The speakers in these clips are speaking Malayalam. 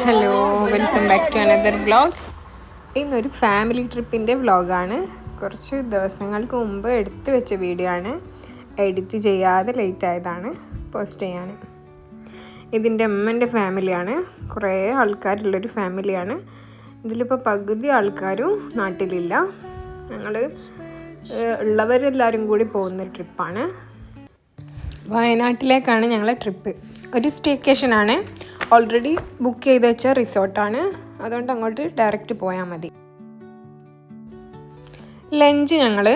Hello, welcome back to another vlog. ഇന്നൊരു ഫാമിലി ട്രിപ്പിൻ്റെ വ്ളോഗാണ്. കുറച്ച് ദിവസങ്ങൾക്ക് മുമ്പ് എടുത്തു വെച്ച വീഡിയോ ആണ്. എഡിറ്റ് ചെയ്യാതെ ലേറ്റ് ആയതാണ് പോസ്റ്റ് ചെയ്യാൻ. ഇതിൻ്റെ അമ്മൻ്റെ ഫാമിലിയാണ്. കുറേ ആൾക്കാരുള്ളൊരു ഫാമിലിയാണ്. ഇതിലിപ്പോൾ പകുതി ആൾക്കാരും നാട്ടിലില്ല. ഞങ്ങൾ ഉള്ളവരെല്ലാവരും കൂടി പോകുന്ന ട്രിപ്പാണ്. വയനാട്ടിലേക്കാണ് ഞങ്ങളെ ട്രിപ്പ്. ഒരു സ്റ്റേക്കേഷനാണ്. ഓൾറെഡി ബുക്ക് ചെയ്ത് വെച്ച റിസോർട്ടാണ്. അതുകൊണ്ട് അങ്ങോട്ട് ഡയറക്റ്റ് പോയാൽ മതി. ലഞ്ച് ഞങ്ങൾ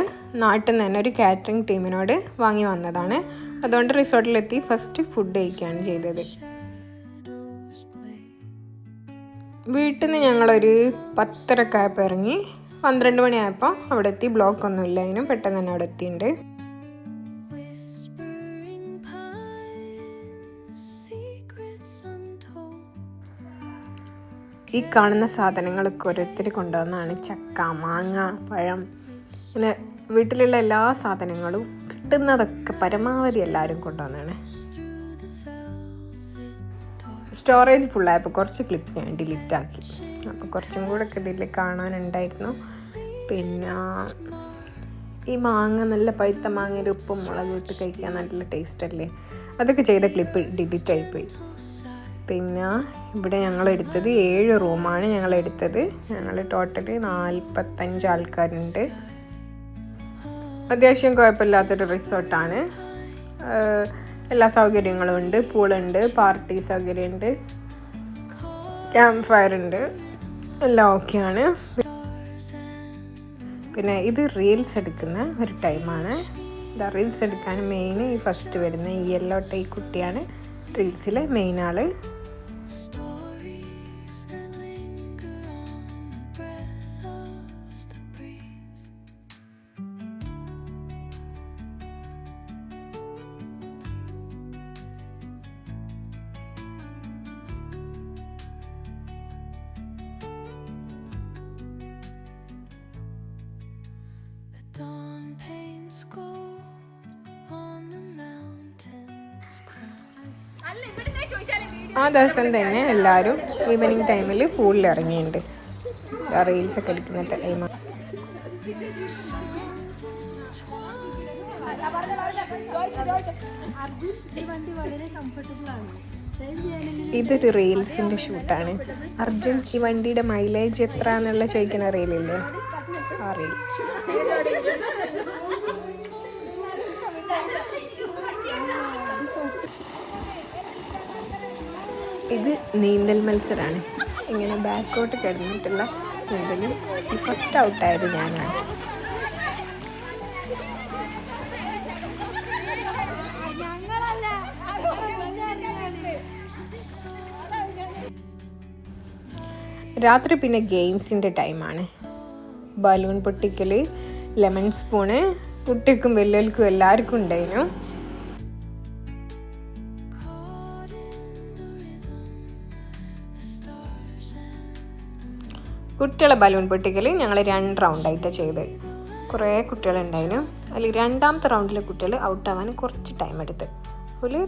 നാട്ടിൽ നിന്ന് തന്നെ ഒരു കാറ്ററിംഗ് ടീമിനോട് വാങ്ങി വന്നതാണ്. അതുകൊണ്ട് റിസോർട്ടിലെത്തി ഫസ്റ്റ് ഫുഡ് കഴിക്കുകയാണ് ചെയ്തത്. വീട്ടിൽ നിന്ന് ഞങ്ങളൊരു 10:30 ആയപ്പോൾ ഇറങ്ങി. 12 മണിയായപ്പോൾ അവിടെ എത്തി. ബ്ലോക്കൊന്നുമില്ല, അതിനും പെട്ടെന്ന് തന്നെ അവിടെ എത്തിയിട്ടുണ്ട്. ഈ കാണുന്ന സാധനങ്ങളൊക്കെ ഓരോരുത്തർ കൊണ്ടുവന്നതാണ്. ചക്ക, മാങ്ങ, പഴം, പിന്നെ വീട്ടിലുള്ള എല്ലാ സാധനങ്ങളും കിട്ടുന്നതൊക്കെ പരമാവധി എല്ലാവരും കൊണ്ടുവന്നതാണ്. സ്റ്റോറേജ് ഫുള്ളായപ്പോൾ കുറച്ച് ക്ലിപ്സ് ഞാൻ ഡിലീറ്റ് ആക്കി. അപ്പോൾ കുറച്ചും കൂടെ ഒക്കെ ഇതിൽ കാണാനുണ്ടായിരുന്നു. പിന്നെ ഈ മാങ്ങ, നല്ല പഴുത്ത മാങ്ങയിൽ ഉപ്പും മുളകും ഇട്ട് കഴിക്കാൻ നല്ല ടേസ്റ്റ് അല്ലേ. അതൊക്കെ ചെയ്ത ക്ലിപ്പ് ഡിലീറ്റ് ആയിപ്പോയി. പിന്നെ ഇവിടെ ഞങ്ങളെടുത്തത് 7 റൂമാണ് ഞങ്ങളെടുത്തത്. ഞങ്ങൾ ടോട്ടൽ 45 ആൾക്കാരുണ്ട്. അത്യാവശ്യം കുഴപ്പമില്ലാത്തൊരു റിസോർട്ടാണ്. എല്ലാ സൗകര്യങ്ങളും ഉണ്ട്. പൂളുണ്ട്, പാർട്ടി സൗകര്യമുണ്ട്, ക്യാമ്പ് ഫയർ ഉണ്ട്, എല്ലാം ഓക്കെയാണ്. പിന്നെ ഇത് റീൽസ് എടുക്കുന്ന ഒരു ടൈമാണ്. ഇതാ റീൽസ് എടുക്കാൻ മെയിൻ ഈ ഫസ്റ്റ് വരുന്ന ഈ യെല്ലോ ടൈ കുട്ടിയാണ് റീൽസിലെ മെയിൻ ആൾ. ആ ദിവസം തന്നെ എല്ലാവരും ഈവനിങ് ടൈമിൽ പൂളിൽ ഇറങ്ങിയിട്ടുണ്ട്. റീൽസൊക്കെ എടുക്കുന്ന ടൈമാണ്. ഇതൊരു റീൽസിൻ്റെ ഷൂട്ടാണ്. അർജുൻ, ഈ വണ്ടിയുടെ മൈലേജ് എത്ര എന്നുള്ള ചോദിക്കുന്ന റീലില്ലേ, ആ റീൽ. ഇത് നീന്തൽ മത്സരമാണ്. ഇങ്ങനെ ബാക്കോട്ട് കിടന്നിട്ടുള്ള നീന്തൽ. ഫസ്റ്റ് ഔട്ടായത് ഞാനാണ്. രാത്രി പിന്നെ ഗെയിംസിൻ്റെ ടൈമാണ്. ബലൂൺ പൊട്ടിക്കൽ, ലെമൺ സ്പൂണ്, കുട്ടിക്കും വലിയവർക്കും എല്ലാവർക്കും ഉണ്ടായിരുന്നു. കുട്ടികളെ ബലൂൺ പൊട്ടിക്കൽ ഞങ്ങൾ 2 റൗണ്ടായിട്ടാണ് ചെയ്തത്. കുറേ കുട്ടികളുണ്ടായിരുന്നു. അതിൽ 2ാമത്തെ റൗണ്ടിലെ കുട്ടികൾ ഔട്ടാവാൻ കുറച്ച് ടൈം എടുത്ത്. ഒരു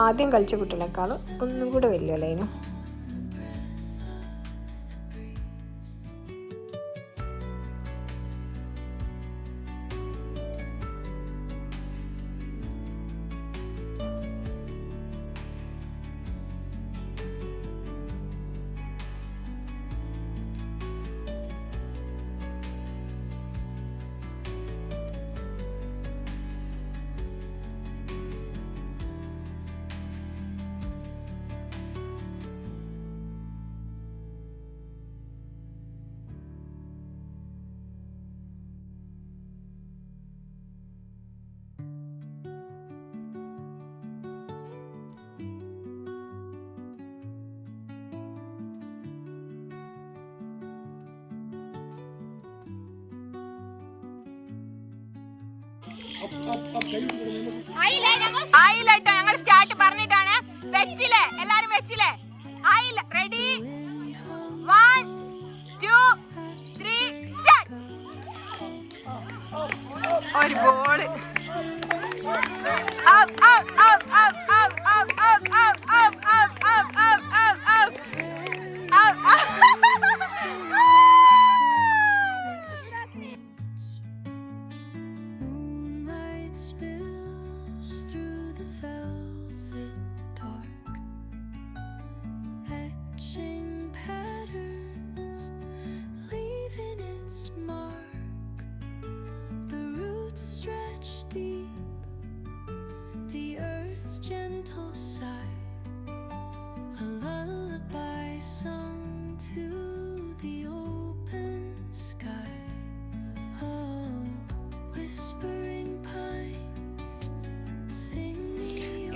ആദ്യം കളിച്ച കുട്ടികളെക്കാളും ഒന്നും കൂടെ വലിയല്ലായിരുന്നു. ആയില്ലട്ടോ, ഞങ്ങൾ സ്റ്റാർട്ട് പറഞ്ഞിട്ടാണ്. വെച്ചില്ലേ എല്ലാരും, വെച്ചില്ലേ? ആയില്ല. Ready, 1 2 3 start. ഒരു ball. Up, up, up, up, up, up, up, up, up, up, up, up, up, up.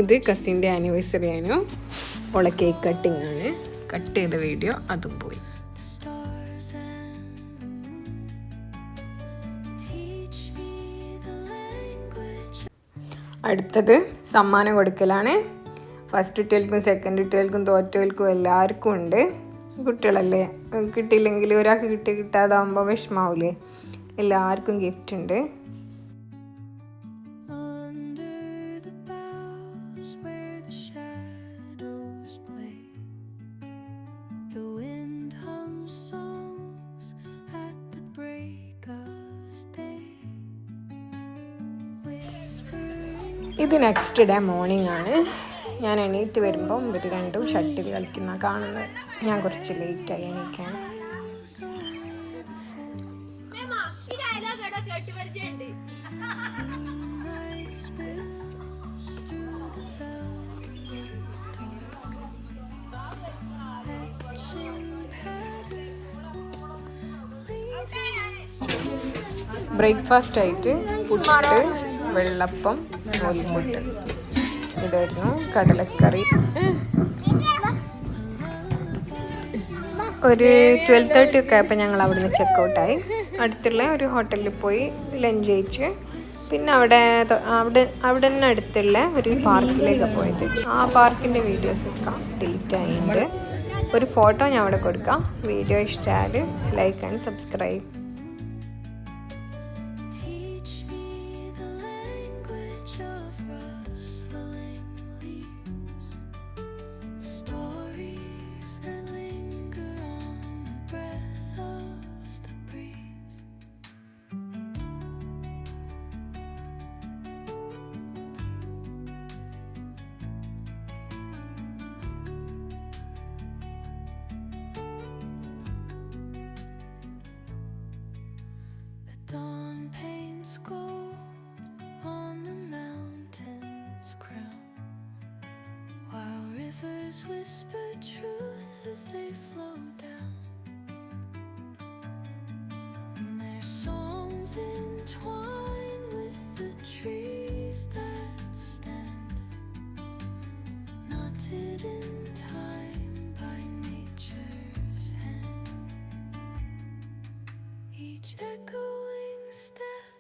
ഇത് കസിൻ്റെ ആനിവേഴ്സറി ആണ്. ഓളെ കേക്ക് കട്ടിങ് ആണ്. കട്ട് ചെയ്ത വീഡിയോ അതും പോയി. അടുത്തത് സമ്മാനം കൊടുക്കലാണ്. ഫസ്റ്റ് ഇട്ടേൽക്കും സെക്കൻഡ് ഇട്ടേൽക്കും തോറ്റേൽക്കും എല്ലാവർക്കും ഉണ്ട്. കുട്ടികളല്ലേ, കിട്ടിയില്ലെങ്കിൽ ഒരാൾക്ക് കിട്ടാതാകുമ്പോൾ വിഷമാവില്ലേ. എല്ലാവർക്കും ഗിഫ്റ്റ് ഉണ്ട്. ഇത് നെക്സ്റ്റ് ഡേ മോർണിംഗ് ആണ്. ഞാൻ എണീറ്റ് വരുമ്പം ഇവർ രണ്ടും ഷട്ടിൽ കളിക്കുന്ന കാണുന്നത്. ഞാൻ കുറച്ച് ലേറ്റായി എണീക്കാൻ. ബ്രേക്ക്ഫാസ്റ്റ് ആയിട്ട് പുട്ട്, വെള്ളപ്പം, നൂൽപുട്ട്, ഇതായിരുന്നു. കടലക്കറി. ഒരു 12:30 ഒക്കെ ആയപ്പോൾ ഞങ്ങൾ അവിടുന്ന് ചെക്കൗട്ടായി. അടുത്തുള്ള ഒരു ഹോട്ടലിൽ പോയി ലഞ്ച് കഴിച്ച് പിന്നെ അവിടെ തന്നെ അടുത്തുള്ള ഒരു പാർക്കിലേക്ക് പോയത്. ആ പാർക്കിൻ്റെ വീഡിയോസൊക്കെ ഡിലീറ്റ് ആയിട്ടുണ്ട്. ഒരു ഫോട്ടോ ഞാൻ അവിടെ കൊടുക്കാം. വീഡിയോ ഇഷ്ടമായാൽ like and subscribe. Dawn paints gold on the mountain's crown, while rivers whisper truth as they flow down. And their songs entwine with the trees that stand, knotted in time by nature's hand. Each echoing step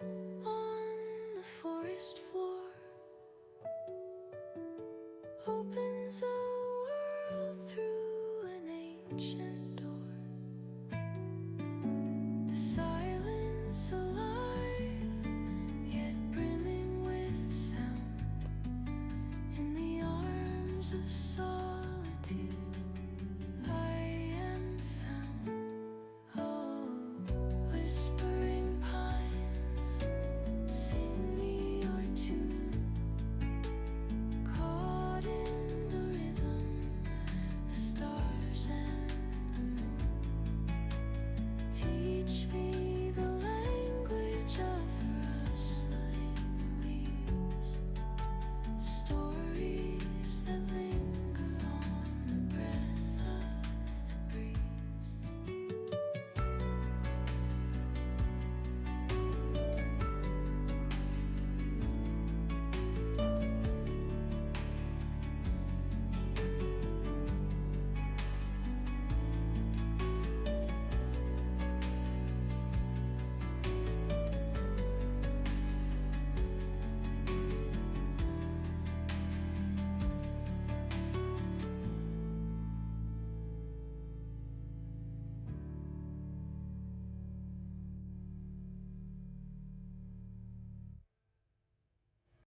on the forest floor opens a world through an ancient